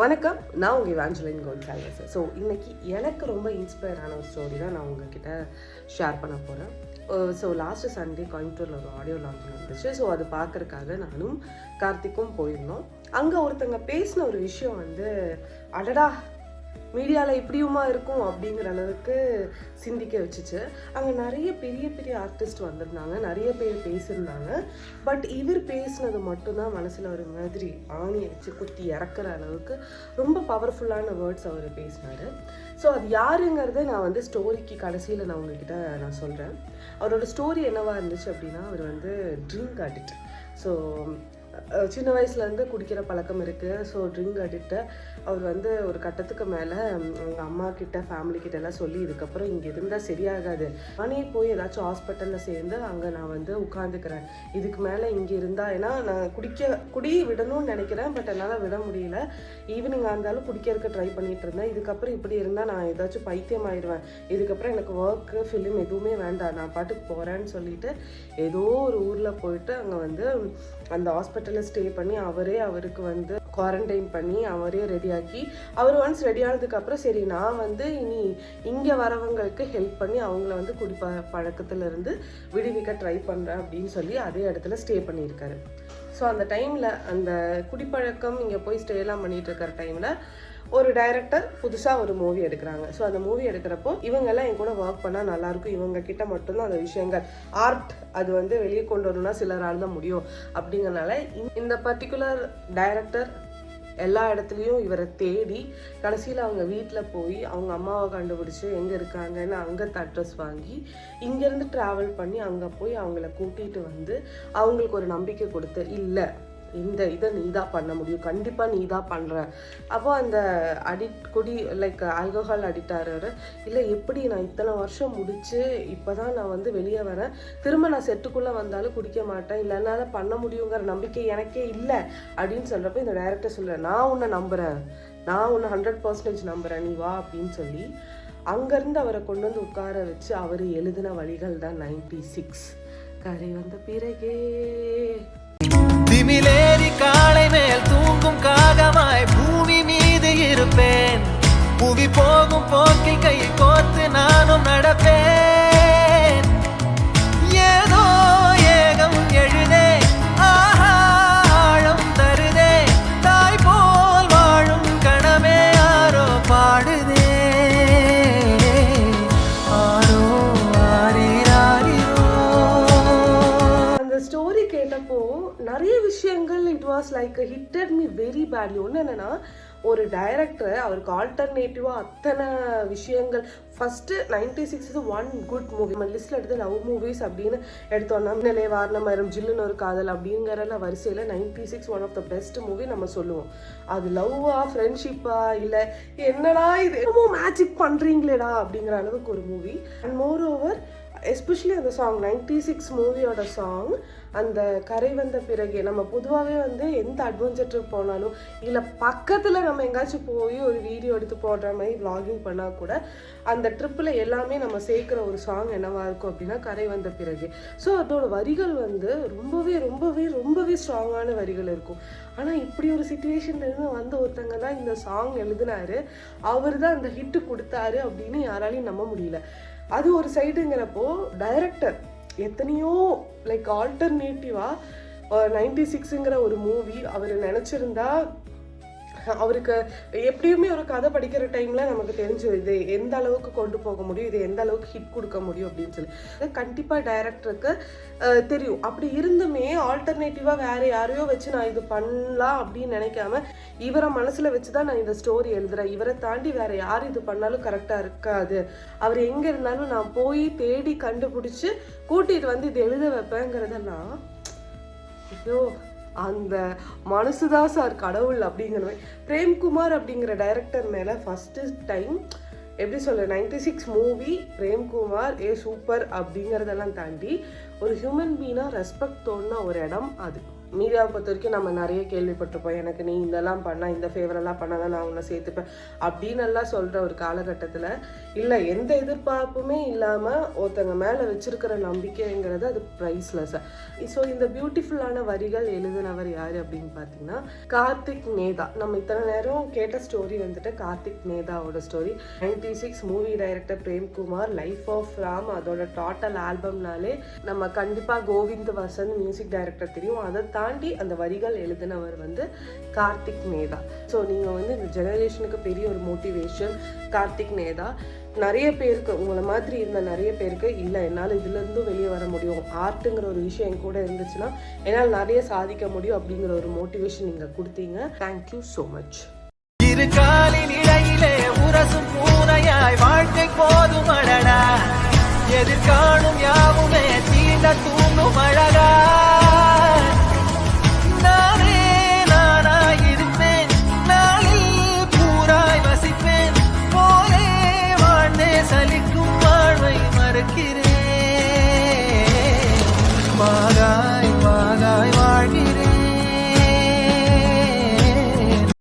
வணக்கம், நான் உங்கள் இவாஞ்சலின் கோன்சால்வஸ். ஸோ இன்றைக்கி எனக்கு ரொம்ப இன்ஸ்பயர் ஆன ஒரு ஸ்டோரி தான் நான் உங்ககிட்ட ஷேர் பண்ண போகிறேன். ஸோ லாஸ்ட்டு சண்டே கோயம்புத்தூரில் ஒரு ஆடியோ லான்ச் நடந்துச்சு. ஸோ அது பார்க்குறதுக்காக நானும் கார்த்திக்கும் போயிருந்தோம். அங்கே ஒருத்தங்க பேசின ஒரு விஷயம் அடடா மீடியாவில் இப்படியுமா இருக்கும் அப்படிங்கிற அளவுக்கு சிந்திக்க வச்சுச்சு. அங்கே நிறைய பெரிய பெரிய ஆர்டிஸ்ட் வந்திருந்தாங்க, நிறைய பேர் பேசியிருந்தாங்க. பட் இவர் பேசினது மட்டும்தான் மனசில் ஒரு மாதிரி ஆணியை வச்சு குத்தி இறக்குற அளவுக்கு ரொம்ப பவர்ஃபுல்லான வேர்ட்ஸ் அவர் பேசினார். ஸோ அது யாருங்கிறத நான் ஸ்டோரிக்கு கடைசியில் நான் உங்ககிட்ட சொல்கிறேன். அவரோட ஸ்டோரி என்னவாக இருந்துச்சு அப்படின்னா, அவர் ட்ரிங்க் அடிக்ட். ஸோ சின்ன வயசுலேருந்து குடிக்கிற பழக்கம் இருக்குது. ஸோ ட்ரிங்க் அடிக்ட்டு அவர் ஒரு கட்டத்துக்கு மேலே அவங்க அம்மா கிட்ட ஃபேமிலி கிட்ட எல்லாம் சொல்லி, இதுக்கப்புறம் இங்கே இருந்தால் சரியாகாது, நானே போய் ஏதாச்சும் ஹாஸ்பிட்டலில் சேர்ந்து அங்கே நான் உட்காந்துக்கிறேன், இதுக்கு மேலே இங்கே இருந்தால், ஏன்னா நான் குடி விடணும்னு நினைக்கிறேன், பட் என்னால் விட முடியல. ஈவினிங்காக இருந்தாலும் குடிக்கிறதுக்கு ட்ரை பண்ணிகிட்டு இருந்தேன். இதுக்கப்புறம் இப்படி இருந்தால் நான் ஏதாச்சும் பைத்தியம் ஆயிடுவேன், இதுக்கப்புறம் எனக்கு ஒர்க்கு ஃபிலிம் எதுவுமே வேண்டாம், நான் பாட்டுக்கு போகிறேன்னு சொல்லிட்டு ஏதோ ஒரு ஊரில் போயிட்டு அங்கே அந்த ஹாஸ்பிட்டலில் ஸ்டே பண்ணி அவருக்கு குவாரண்டைன் பண்ணி அவரே ரெடியாக்கி, அவர் ஒன்ஸ் ரெடி ஆனதுக்கப்புறம் சரி நான் இனி இங்கே வரவங்களுக்கு ஹெல்ப் பண்ணி அவங்கள பழக்கத்துலேருந்து விடுவிக்க ட்ரை பண்ணுறேன் அப்படின்னு சொல்லி அதே இடத்துல ஸ்டே பண்ணியிருக்காரு. ஸோ அந்த டைமில் அந்த குடிப்பழக்கம் இங்கே போய் ஸ்டேலாம் பண்ணிகிட்டு இருக்கிற டைமில் ஒரு டைரக்டர் புதுசாக ஒரு மூவி எடுக்கிறாங்க. ஸோ அந்த மூவி எடுக்கிறப்போ இவங்கெல்லாம் என் கூட ஒர்க் பண்ணால் நல்லாயிருக்கும், இவங்க கிட்ட மட்டும்தான் அந்த விஷயங்கள் ஆர்ட் அது வெளியே கொண்டு வரணும்னா சிலரால் தான் முடியும் அப்படிங்கிறனால இந்த பர்டிகுலர் டைரக்டர் எல்லா இடத்துலையும் இவரை தேடி கடைசியில் அவங்க வீட்டில் போய் அவங்க அம்மாவை கண்டுபிடிச்சி எங்கே இருக்காங்கன்னு அங்கே அட்ரஸ் வாங்கி இங்கேருந்து ட்ராவல் பண்ணி அங்கே போய் அவங்கள கூட்டிகிட்டு அவங்களுக்கு ஒரு நம்பிக்கை கொடுத்து, இல்லை இந்த இதை நீ தான் பண்ண முடியும், கண்டிப்பாக நீ தான் பண்ணுற. அப்போ அந்த லைக் ஆல்கஹால் அடிக்டாரர், இல்லை எப்படி நான் இத்தனை வருஷம் முடித்து இப்போ தான் நான் வெளியே வரேன், திரும்ப நான் செட்டுக்குள்ளே வந்தாலும் குடிக்க மாட்டேன், இல்லைனால பண்ண முடியுங்கிற நம்பிக்கை எனக்கே இல்லை அப்படின்னு சொல்கிறப்ப இந்த டைரக்டர் சொல்கிறேன், நான் உன்னை நம்புகிறேன், நான் உன்னை 100% நம்புகிறேன், நீ வா அப்படின்னு சொல்லி அங்கேருந்து அவரை கொண்டு உட்கார வச்சு அவர் எழுதின வழிகள் தான் 96 கரை வந்த பிறகே. திமிலேறி காளை மேல் தூங்கும் காகமாய் பூமி மீது இருப்பேன், புவி போகும் போக்கில் கை கோர்த்து நானும் நடப்பேன், ஏதோ ஏகம் எழுதே ஆழம் தருதே, தாய் போல் வாழும் கணமே யாரோ பாடுதே, ஆரோ ஆரிராரிரோ. அந்த ஸ்டோரி கேட்டப்போ நிறைய விஷயங்கள் it was like hitted me very badly. ஒன்று என்னென்னா, ஒரு டைரக்டர் அவருக்கு ஆல்டர்னேட்டிவாக அத்தனை விஷயங்கள் ஃபஸ்ட்டு 96 ஒன் குட் மூவி. நம்ம லிஸ்ட்டில் எடுத்து லவ் மூவிஸ் அப்படின்னு எடுத்தோன்னா நிலை வாரணமரம் ஜில்லுன்னு ஒரு காதல் அப்படிங்கிற வரிசையில் 96 one of the best movie நம்ம சொல்லுவோம். அது லவ்வா ஃப்ரெண்ட்ஷிப்பா இல்லை என்னடா இது என்னமோ மேஜிக் பண்ணுறீங்களேடா அப்படிங்கிற அளவுக்கு ஒரு movie. And more over especially அந்த சாங் 96 மூவியோட சாங், அந்த கரை வந்த பிறகு நம்ம பொதுவாகவே எந்த அட்வென்ச்சர் ட்ரிப் போனாலும் இல்லை பக்கத்தில் நம்ம எங்கேயாச்சும் போய் ஒரு வீடியோ எடுத்து போடுற மாதிரி vlogging பண்ணால் கூட அந்த ட்ரிப்பில் எல்லாமே நம்ம சேர்க்குற ஒரு சாங் என்னவாக இருக்கும் அப்படின்னா கரை வந்த பிறகு. ஸோ அதோட வரிகள் ரொம்பவே ரொம்பவே ரொம்பவே ஸ்ட்ராங்கான வரிகள் இருக்கும். ஆனால் இப்படி ஒரு சிச்சுவேஷன்லேருந்து ஒருத்தங்க தான் இந்த சாங் எழுதினாரு, அவர் தான் அந்த ஹிட்டு கொடுத்தாரு அப்படின்னு யாராலையும் நம்ப முடியல. அது ஒரு சைடுங்கிறப்போ டைரக்டர் எத்தனையோ லைக் ஆல்டர்னேட்டிவாக 96ங்கிற ஒரு மூவி அவர் நினச்சிருந்தா, அவருக்கு எப்படியுமே ஒரு கதை படிக்கிற டைமில் நமக்கு தெரிஞ்சது இது எந்த அளவுக்கு கொண்டு போக முடியும், இது எந்த அளவுக்கு ஹிட் கொடுக்க முடியும் அப்படின்னு சொல்லி கண்டிப்பாக டைரக்டருக்கு தெரியும். அப்படி இருந்துமே ஆல்டர்னேட்டிவாக வேறு யாரையோ வச்சு நான் இது பண்ணலாம் அப்படின்னு நினைக்காம இவரை மனசில் வச்சு தான் நான் இந்த ஸ்டோரி எழுதுகிறேன், இவரை தாண்டி வேறு யார் இது பண்ணாலும் கரெக்டாக இருக்காது, அவர் எங்கே இருந்தாலும் நான் போய் தேடி கண்டுபிடிச்சி கூட்டிகிட்டு இது எழுத வைப்பேங்கிறதெல்லாம் ஐயோ அந்த மனசுதான் சார் கடவுள் அப்படிங்கிற பிரேம்குமார் அப்படிங்கிற டைரக்டர் மேலே ஃபஸ்ட்டு டைம் எப்படி சொல்ல 96 மூவி பிரேம்குமார் சூப்பர் அப்படிங்கிறதெல்லாம் தாண்டி ஒரு ஹியூமன் பீனாக ரெஸ்பெக்ட் தோணுன ஒரு இடம் அது மீடியாவை பொறுத்த வரைக்கும் நம்ம நிறைய கேள்விப்பட்டிருப்போம். எனக்கு நீ இதெல்லாம் பண்ணால், இந்த ஃபேவரெல்லாம் பண்ணால் தான் நான் உன்னை சேர்த்துப்பேன் அப்படின்னு எல்லாம் சொல்கிற ஒரு காலகட்டத்தில் இல்லை, எந்த எதிர்பார்ப்புமே இல்லாமல் ஒருத்தங்க மேலே வச்சுருக்கிற நம்பிக்கைங்கிறது அது ப்ரைஸ்லெஸ். ஸோ இந்த பியூட்டிஃபுல்லான வரிகள் எழுதினவர் யார் அப்படின்னு பார்த்தீங்கன்னா கார்த்திக் நேதா. நம்ம இத்தனை நேரம் கேட்ட ஸ்டோரி வந்துட்டு கார்த்திக் நேதாவோட story. 96 movie director Premkumar, life of Ram, அதோட டோட்டல் ஆல்பம்னாலே நம்ம கண்டிப்பாக கோவிந்த் வசந்த் மியூசிக் டைரக்டர் தெரியும். அதை தாண்டி அந்த வரிகள் எழுதினவர் வந்து கார்த்திக் நேதா. ஸோ நீங்கள் வந்து இந்த ஜெனரேஷனுக்கு பெரிய ஒரு மோட்டிவேஷன் கார்த்திக் நேதா. நிறைய பேருக்கு உங்களை மாதிரி இருந்த நிறைய பேருக்கு இல்லை என்னால் இதுலேருந்தும் வெளியே வர முடியும், ஆர்ட்டுங்கிற ஒரு விஷயம் என் கூட இருந்துச்சுன்னா என்னால் நிறைய சாதிக்க முடியும் அப்படிங்கிற ஒரு மோட்டிவேஷன் நீங்கள் கொடுத்தீங்க. Thank you so much. இரு காலின் இடையிலே உரசும் பூனையாய் வாழ்க்கை போதும் அழடா, எதிர்காணும் யாவுமே தீண்ட தூண்டும் அழகா.